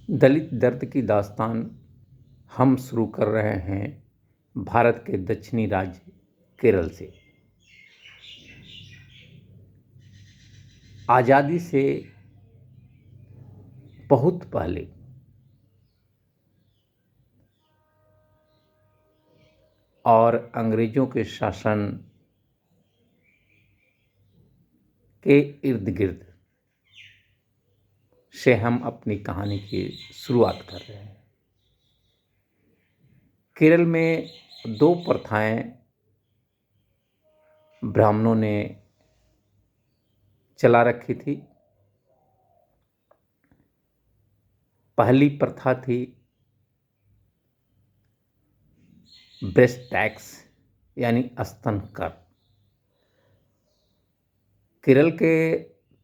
दलित दर्द की दास्तान हम शुरू कर रहे हैं भारत के दक्षिणी राज्य केरल से। आज़ादी से बहुत पहले और अंग्रेजों के शासन के इर्द गिर्द से हम अपनी कहानी की शुरुआत कर रहे हैं। केरल में दो प्रथाएं ब्राह्मणों ने चला रखी थी। पहली प्रथा थी ब्रेस्ट टैक्स यानी स्तन कर। केरल के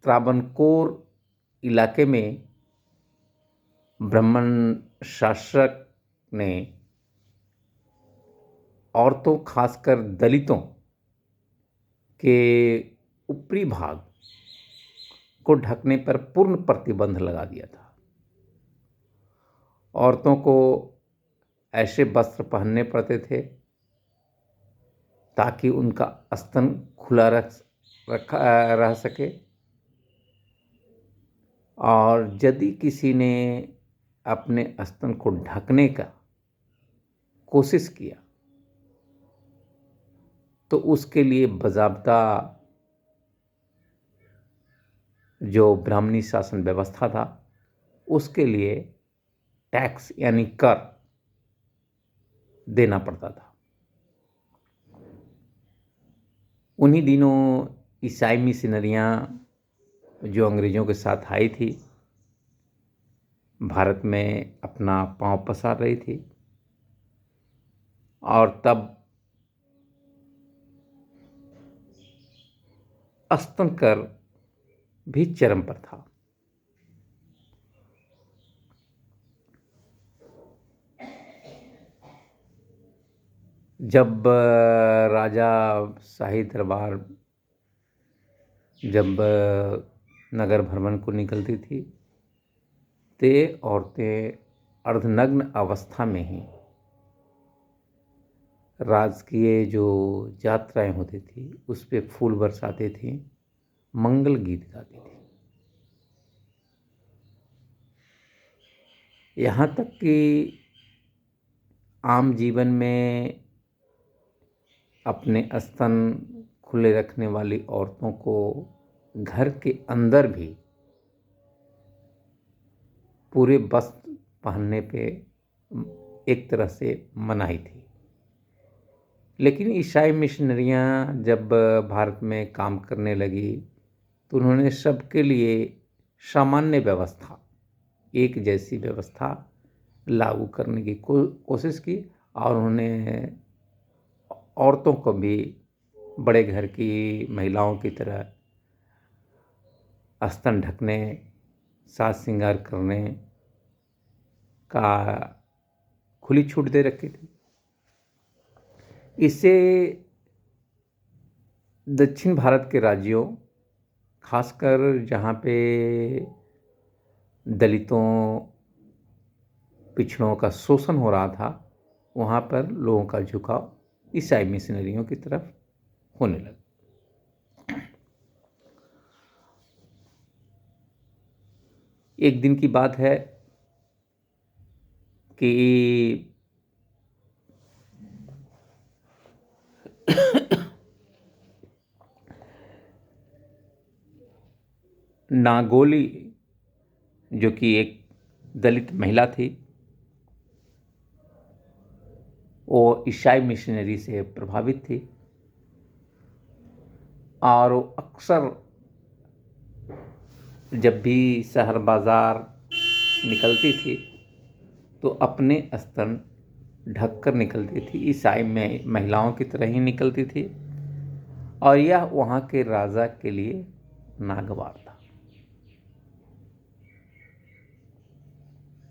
त्रावणकोर इलाके में ब्राह्मण शासक ने औरतों, खासकर दलितों के ऊपरी भाग को ढकने पर पूर्ण प्रतिबंध लगा दिया था। औरतों को ऐसे वस्त्र पहनने पड़ते थे ताकि उनका स्तन खुला रह सके, और यदि किसी ने अपने स्तन को ढकने का कोशिश किया तो उसके लिए बाज़ाब्ता जो ब्राह्मणी शासन व्यवस्था था उसके लिए टैक्स यानी कर देना पड़ता था। उन्हीं दिनों ईसाई मिशनरियाँ जो अंग्रेज़ों के साथ आई थी, भारत में अपना पांव पसार रही थी, और तब स्तन कर भी चरम पर था। जब राजा शाही दरबार जब नगर भ्रमण को निकलती थी ते औरतें अर्धनग्न अवस्था में ही राजकीय जो यात्राएं होती थी उस पे फूल बरसाती थी, मंगल गीत गाती थी। यहाँ तक कि आम जीवन में अपने स्तन खुले रखने वाली औरतों को घर के अंदर भी पूरे वस्त्र पहनने पे एक तरह से मनाही थी। लेकिन ईसाई मिशनरियाँ जब भारत में काम करने लगी तो उन्होंने सबके लिए सामान्य व्यवस्था, एक जैसी व्यवस्था लागू करने की कोशिश की, और उन्होंने औरतों को भी बड़े घर की महिलाओं की तरह स्तन ढकने, साज श्रृंगार करने का खुली छूट दे रखी थी। इससे दक्षिण भारत के राज्यों, खासकर जहाँ पे दलितों, पिछड़ों का शोषण हो रहा था, वहाँ पर लोगों का झुकाव ईसाई मिशनरियों की तरफ होने लगा। एक दिन की बात है कि नागोली जो कि एक दलित महिला थी, वो ईसाई मिशनरी से प्रभावित थी, और वो अक्सर जब भी शहर बाजार निकलती थी तो अपने स्तन ढककर निकलती थी। ईसाई में महिलाओं की तरह ही निकलती थी, और यह वहाँ के राजा के लिए नागवार था।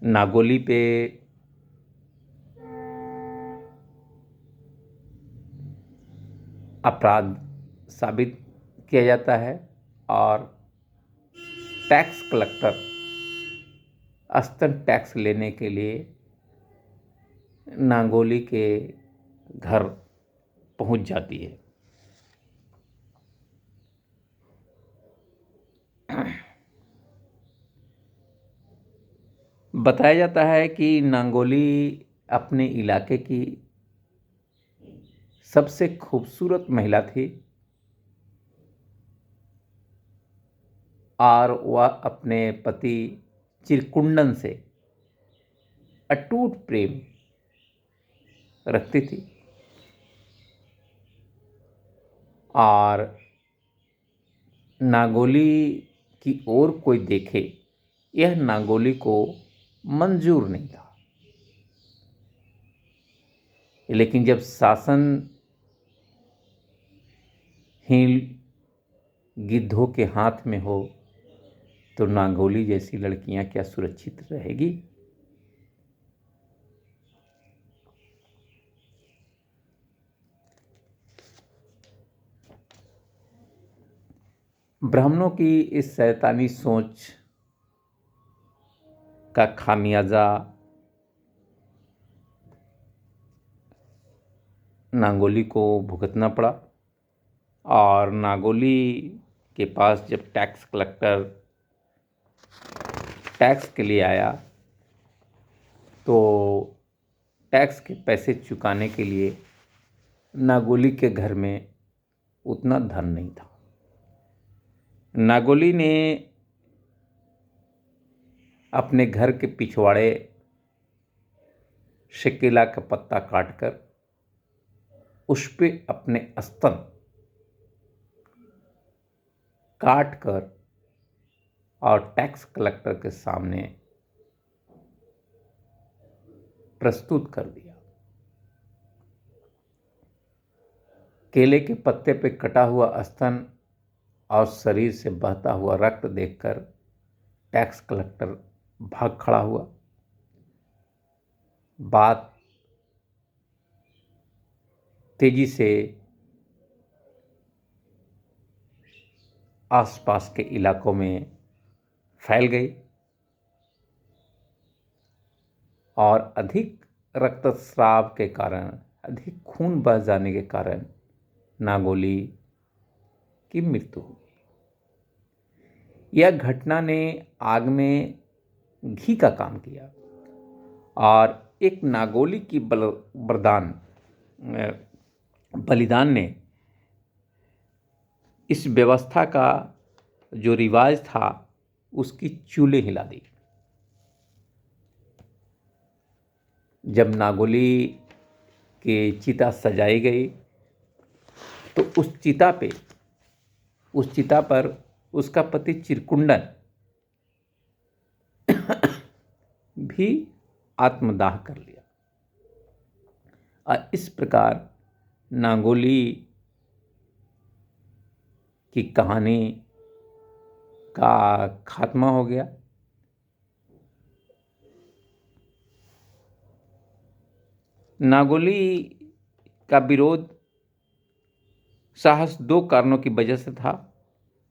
नागोली पे अपराध साबित किया जाता है, और टैक्स कलेक्टर स्तन टैक्स लेने के लिए नांगोली के घर पहुंच जाती है। बताया जाता है कि नांगोली अपने इलाके की सबसे खूबसूरत महिला थी और वह अपने पति चिरकुंडन से अटूट प्रेम रखती थी और नांगोली की ओर कोई देखे यह नांगोली को मंजूर नहीं था। लेकिन जब शासन ही गिद्धों के हाथ में हो तो नांगोली जैसी लड़कियां क्या सुरक्षित रहेगी? ब्राह्मणों की इस शैतानी सोच का खामियाजा नांगोली को भुगतना पड़ा और नांगोली के पास जब टैक्स कलेक्टर टैक्स के लिए आया तो टैक्स के पैसे चुकाने के लिए नांगोली के घर में उतना धन नहीं था। नांगोली ने अपने घर के पिछवाड़े से केला का पत्ता काटकर उस पे अपने स्तन काट कर और टैक्स कलेक्टर के सामने प्रस्तुत कर दिया। केले के पत्ते पे कटा हुआ स्तन और शरीर से बहता हुआ रक्त देखकर टैक्स कलेक्टर भाग खड़ा हुआ। बात तेजी से आसपास के इलाकों में फैल गई और अधिक रक्तस्राव के कारण, अधिक खून बह जाने के कारण नांगोली की मृत्यु हो गई। यह घटना ने आग में घी का काम किया और एक नांगोली की बलिदान ने इस व्यवस्था का जो रिवाज था उसकी चूलें हिला दी। जब नांगोली के चिता सजाई गई तो उस चिता पर उसका पति चिरकुंडन भी आत्मदाह कर लिया और इस प्रकार नांगोली की कहानी का खात्मा हो गया। नांगोली का विरोध साहस दो कारणों की वजह से था।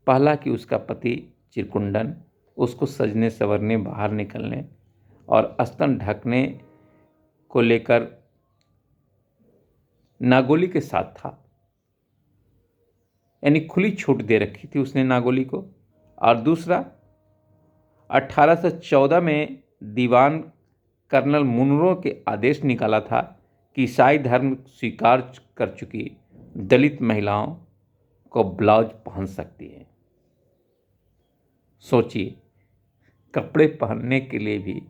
पहला कि उसका पति चिरकुंडन उसको सजने संवरने, बाहर निकलने और स्तन ढकने को लेकर नांगोली के साथ था, यानी खुली छूट दे रखी थी उसने नांगोली को। और दूसरा 1814 में दीवान कर्नल मुनरो के आदेश निकाला था कि ईसाई धर्म स्वीकार कर चुकी दलित महिलाओं को ब्लाउज पहन सकती है। सोचिए, कपड़े पहनने के लिए भी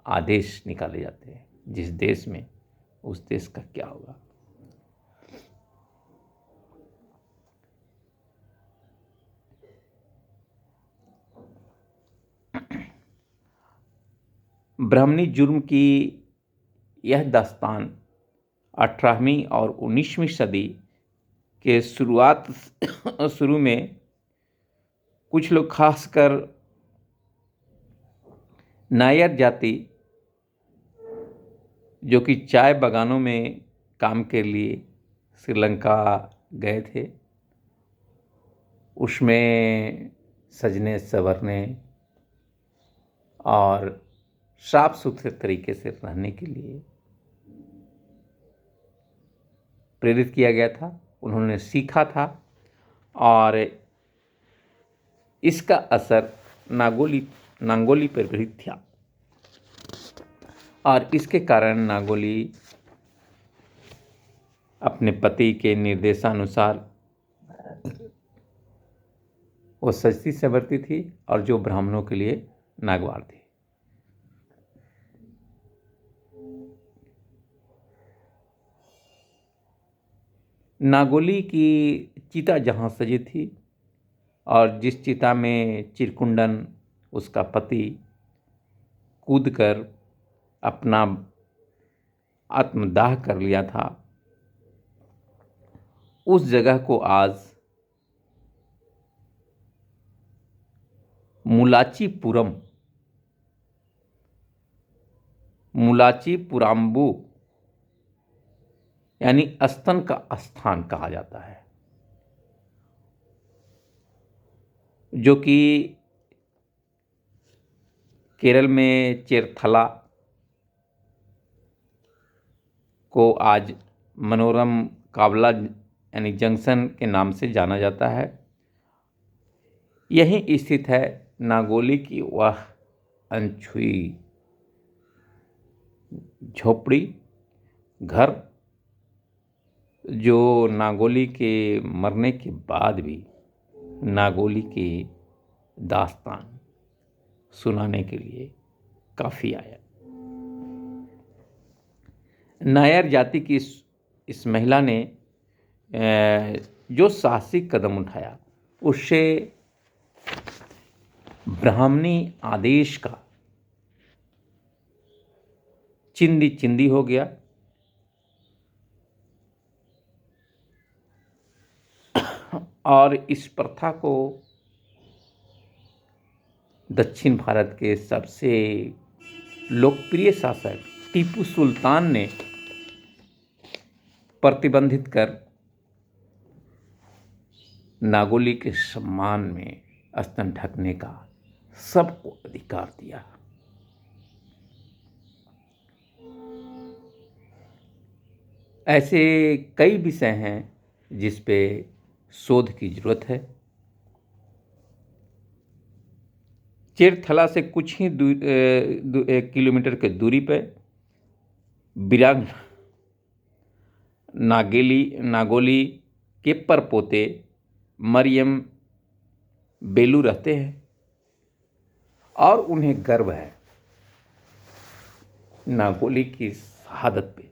आदेश निकाले जाते हैं जिस देश में, उस देश का क्या होगा। ब्राह्मणी जुर्म की यह दास्तान 18वीं और 19वीं सदी के शुरू में कुछ लोग, खासकर नायर जाति जो कि चाय बागानों में काम के लिए श्रीलंका गए थे, उसमें सजने संवरने और साफ सुथरे तरीके से रहने के लिए प्रेरित किया गया था, उन्होंने सीखा था और इसका असर नांगोली पर भी था और इसके कारण नांगोली अपने पति के निर्देशानुसार वो सजती संवरती थी और जो ब्राह्मणों के लिए नागवार थी। नागोली की चिता जहाँ सजी थी और जिस चिता में चिरकुंडन उसका पति कूदकर अपना आत्मदाह कर लिया था, उस जगह को आज मुलाचीपुराम्बू यानी स्तन का स्थान कहा जाता है, जो कि केरल में चेरथला को आज मनोरम कावला यानी जंक्शन के नाम से जाना जाता है। यहीं स्थित है नागोली की वह अनछुई झोपड़ी घर जो नागोली के मरने के बाद भी नागोली की दास्तान सुनाने के लिए काफ़ी आया। नायर जाति की इस महिला ने जो साहसिक कदम उठाया उससे ब्राह्मणी आदेश का चिंदी चिंदी हो गया और इस प्रथा को दक्षिण भारत के सबसे लोकप्रिय शासक टीपू सुल्तान ने प्रतिबंधित कर नागोली के सम्मान में स्तन ढकने का सबको अधिकार दिया। ऐसे कई विषय हैं जिस पे शोध की जरूरत है। चेरथला से कुछ ही किलोमीटर के दूरी पर बिराग नागोली के परपोते मरियम बेलू रहते हैं और उन्हें गर्व है नागोली की शहादत पे।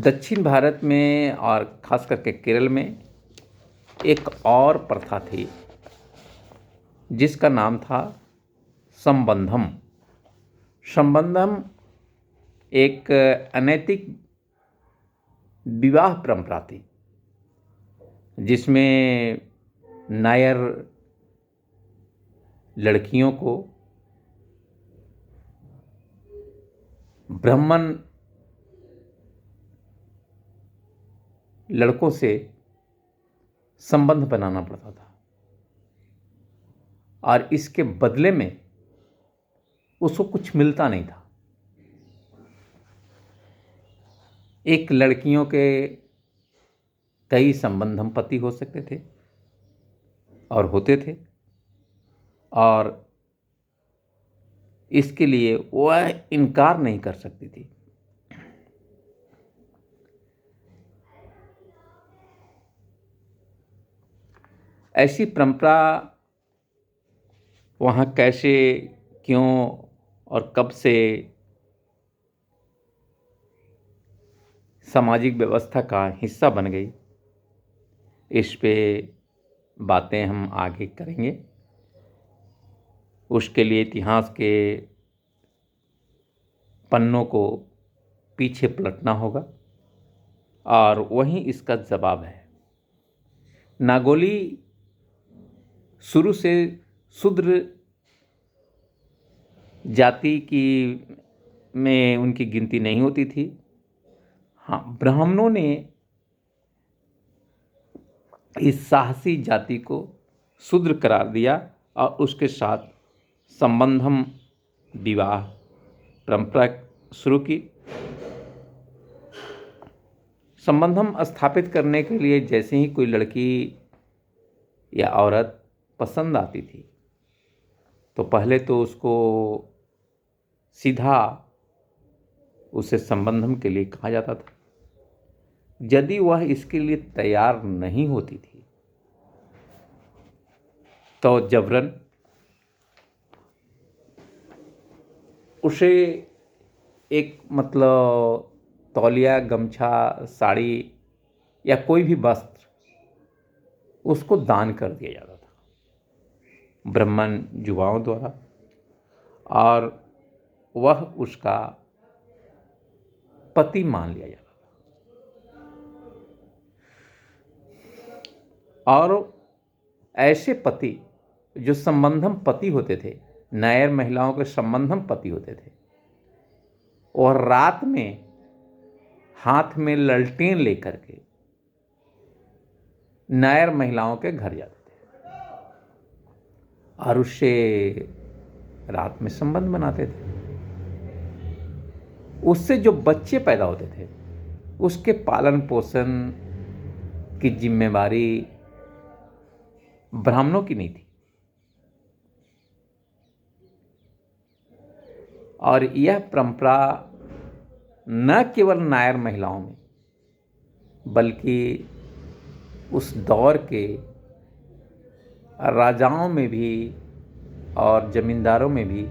दक्षिण भारत में और खास करके केरल में एक और प्रथा थी जिसका नाम था संबंधम। संबंधम एक अनैतिक विवाह परंपरा थी जिसमें नायर लड़कियों को ब्राह्मण लड़कों से संबंध बनाना पड़ता था और इसके बदले में उसको कुछ मिलता नहीं था। एक लड़कियों के कई संबंधम पति हो सकते थे और होते थे और इसके लिए वह इनकार नहीं कर सकती थी। ऐसी परंपरा वहाँ कैसे, क्यों और कब से सामाजिक व्यवस्था का हिस्सा बन गई, इस पे बातें हम आगे करेंगे। उसके लिए इतिहास के पन्नों को पीछे पलटना होगा और वहीं इसका जवाब है। नागोली शुरू से शूद्र जाति की में उनकी गिनती नहीं होती थी। हाँ, ब्राह्मणों ने इस साहसी जाति को शूद्र करार दिया और उसके साथ संबंधम विवाह परंपरा शुरू की। संबंधम स्थापित करने के लिए जैसे ही कोई लड़की या औरत पसंद आती थी तो पहले तो उसको सीधा उसे संबंधम के लिए कहा जाता था। यदि वह इसके लिए तैयार नहीं होती थी तो जबरन उसे एक मतलब तौलिया, गमछा, साड़ी या कोई भी वस्त्र उसको दान कर दिया जाता था ब्राह्मण युवाओं द्वारा, और वह उसका पति मान लिया जाता था। और ऐसे पति जो संबंधम पति होते थे, नायर महिलाओं के संबंधम पति होते थे, और रात में हाथ में ललटेन लेकर के नायर महिलाओं के घर जाते थे और उससे रात में संबंध बनाते थे। उससे जो बच्चे पैदा होते थे उसके पालन पोषण की जिम्मेवारी ब्राह्मणों की नहीं थी। और यह परंपरा न केवल नायर महिलाओं में बल्कि उस दौर के राजाओं में भी और जमींदारों में भी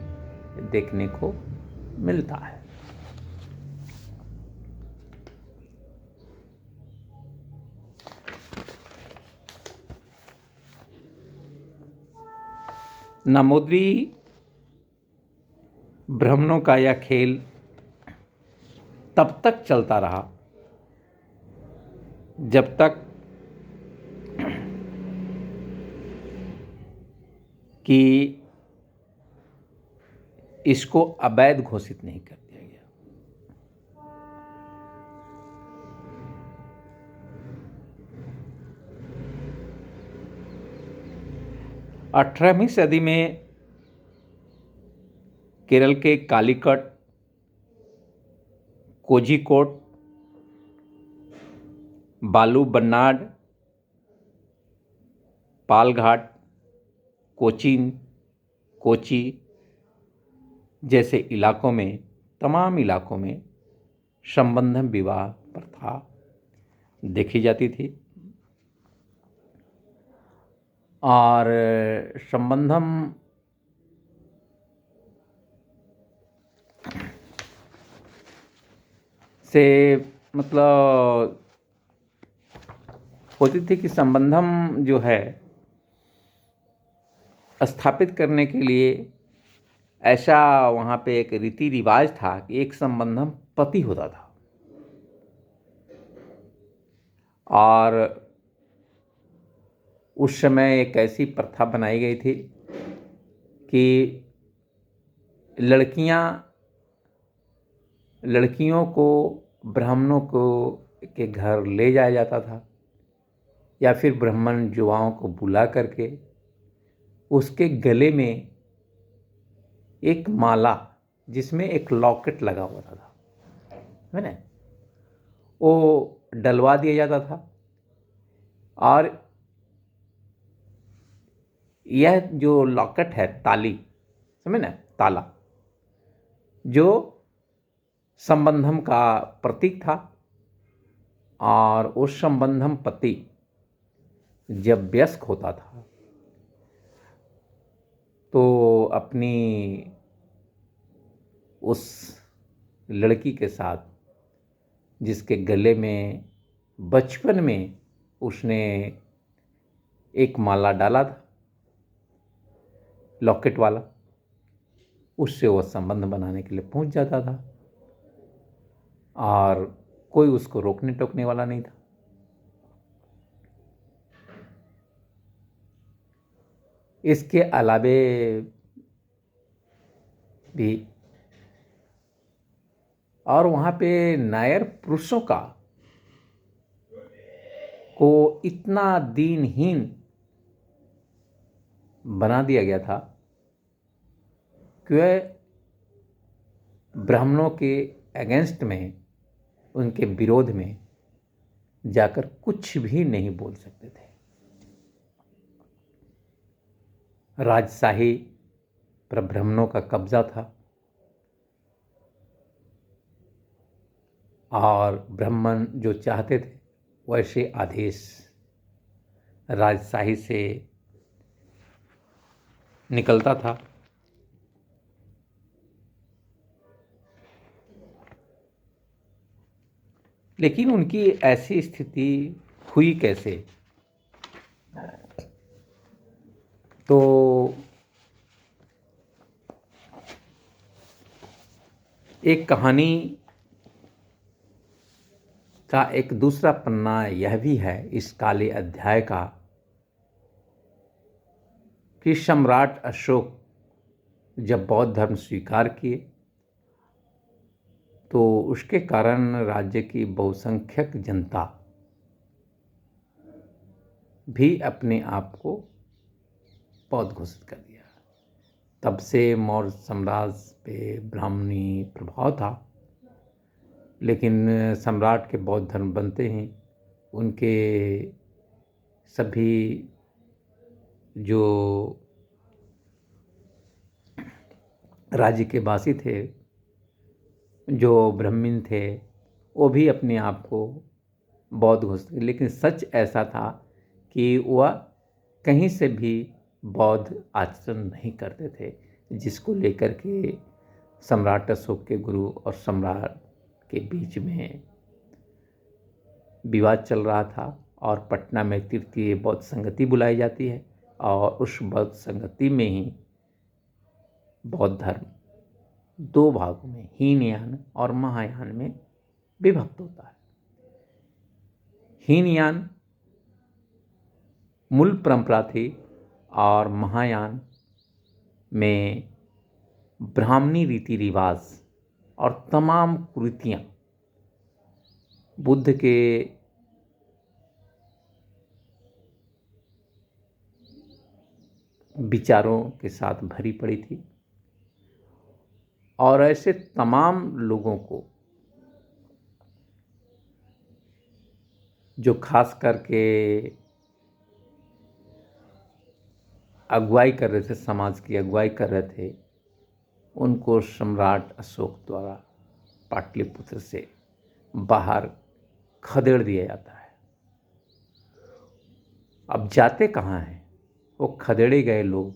देखने को मिलता है। नामोदरी ब्राह्मणों का यह खेल तब तक चलता रहा जब तक कि इसको अवैध घोषित नहीं कर दिया गया। 18वीं सदी में केरल के कालीकट, कोझिकोड, बालू बन्नाड, पालघाट, कोचीन, कोची जैसे इलाकों में, तमाम इलाकों में संबंधम विवाह प्रथा देखी जाती थी। और संबंधम से मतलब होती थी कि संबंधम जो है स्थापित करने के लिए ऐसा वहाँ पे एक रीति रिवाज था कि एक संबंधम पति होता था। और उस समय एक ऐसी प्रथा बनाई गई थी कि लड़कियों को ब्राह्मणों को के घर ले जाया जाता था या फिर ब्राह्मण युवाओं को बुला करके उसके गले में एक माला जिसमें एक लॉकेट लगा हुआ था, है ना, वो डलवा दिया जाता था। और यह जो लॉकेट है, ताली, समझे ना, ताला, जो संबंधम का प्रतीक था। और उस संबंधम पति जब वयस्क होता था तो अपनी उस लड़की के साथ जिसके गले में बचपन में उसने एक माला डाला था, लॉकेट वाला, उससे वह संबंध बनाने के लिए पहुंच जाता था और कोई उसको रोकने टोकने वाला नहीं था। इसके अलावे भी और वहाँ पे नायर पुरुषों को इतना दीनहीन बना दिया गया था कि वह ब्राह्मणों के अगेंस्ट में, उनके विरोध में जाकर कुछ भी नहीं बोल सकते थे। राजशाही पर ब्राह्मणों का कब्जा था और ब्राह्मण जो चाहते थे वैसे आदेश राजशाही से निकलता था। लेकिन उनकी ऐसी स्थिति हुई कैसे? तो एक कहानी का एक दूसरा पन्ना यह भी है इस काले अध्याय का कि सम्राट अशोक जब बौद्ध धर्म स्वीकार किए तो उसके कारण राज्य की बहुसंख्यक जनता भी अपने आप को बौद्ध घोषित कर दिया। तब से मौर्य साम्राज्य पे ब्राह्मणी प्रभाव था, लेकिन सम्राट के बौद्ध धर्म बनते ही उनके सभी जो राज्य के वासी थे, जो ब्राह्मण थे, वो भी अपने आप को बौद्ध घोषित किए। लेकिन सच ऐसा था कि वह कहीं से भी बौद्ध आचरण नहीं करते थे, जिसको लेकर के सम्राट अशोक के गुरु और सम्राट के बीच में विवाद चल रहा था। और पटना में तृतीय बौद्ध संगति बुलाई जाती है और उस बौद्ध संगति में ही बौद्ध धर्म दो भागों में, हीनयान और महायान में विभक्त होता है। हीनयान मूल परंपरा थी और महायान में ब्राह्मणी रीति रिवाज और तमाम कुरीतियाँ बुद्ध के विचारों के साथ भरी पड़ी थी। और ऐसे तमाम लोगों को जो खास करके अगुवाई कर रहे थे, समाज की अगुवाई कर रहे थे, उनको सम्राट अशोक द्वारा पाटलिपुत्र से बाहर खदेड़ दिया जाता है। अब जाते कहाँ हैं वो खदेड़े गए लोग?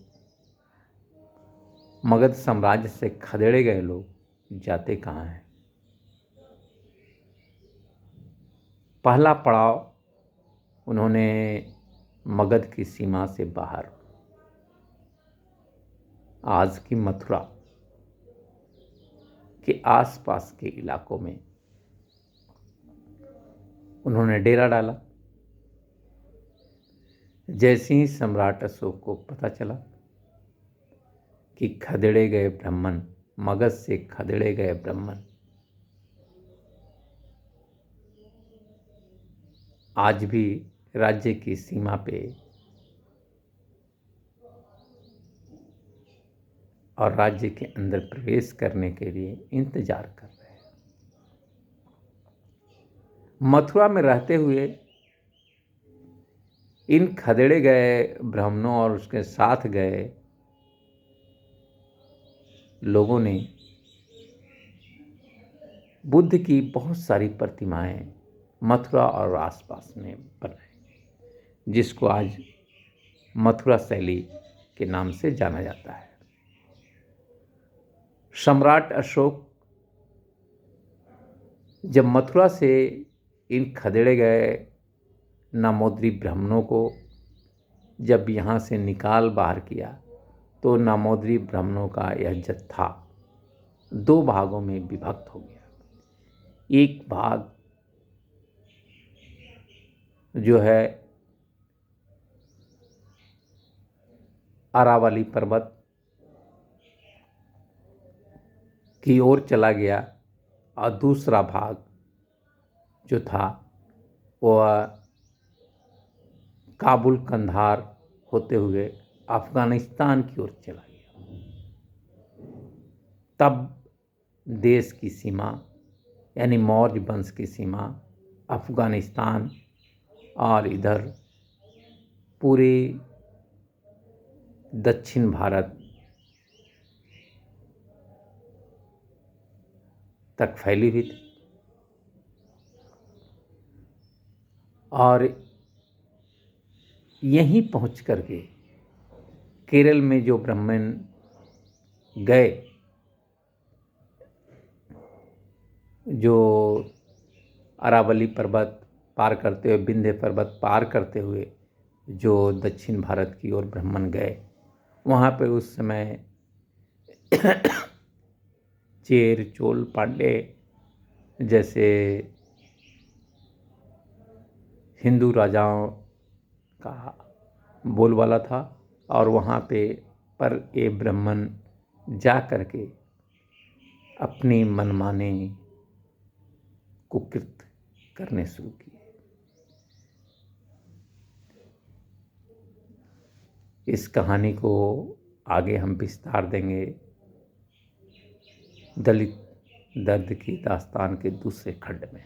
मगध साम्राज्य से खदेड़े गए लोग जाते कहाँ हैं? पहला पड़ाव उन्होंने मगध की सीमा से बाहर, आज की मथुरा के आसपास के इलाकों में उन्होंने डेरा डाला। जैसे ही सम्राट अशोक को पता चला कि खदेड़े गए ब्राह्मण, मगध से खदेड़े गए ब्राह्मण आज भी राज्य की सीमा पे और राज्य के अंदर प्रवेश करने के लिए इंतजार कर रहे हैं। मथुरा में रहते हुए इन खदेड़े गए ब्राह्मणों और उसके साथ गए लोगों ने बुद्ध की बहुत सारी प्रतिमाएं मथुरा और आसपास में बनाई, जिसको आज मथुरा शैली के नाम से जाना जाता है। सम्राट अशोक जब मथुरा से इन खदेड़े गए नामोदरी ब्राह्मणों को जब यहाँ से निकाल बाहर किया तो नामोदरी ब्राह्मणों का यह जत्था दो भागों में विभक्त हो गया। एक भाग जो है अरावली पर्वत की ओर चला गया और दूसरा भाग जो था वह काबुल कंधार होते हुए अफगानिस्तान की ओर चला गया। तब देश की सीमा यानी मौर्य वंश की सीमा अफगानिस्तान और इधर पूरे दक्षिण भारत तक फैली हुई थी। और यहीं पहुंच करके केरल में जो ब्राह्मण गए, जो अरावली पर्वत पार करते हुए, विंध्य पर्वत पार करते हुए जो दक्षिण भारत की ओर ब्राह्मण गए, वहाँ पे उस समय चेर, चोल, पांडे जैसे हिंदू राजाओं का बोलबाला था। और वहाँ पे पर ये ब्राह्मण जा करके अपनी मनमाने कुकृत करने शुरू किए। इस कहानी को आगे हम विस्तार देंगे दलित दर्द की दास्तान के दूसरे खंड में।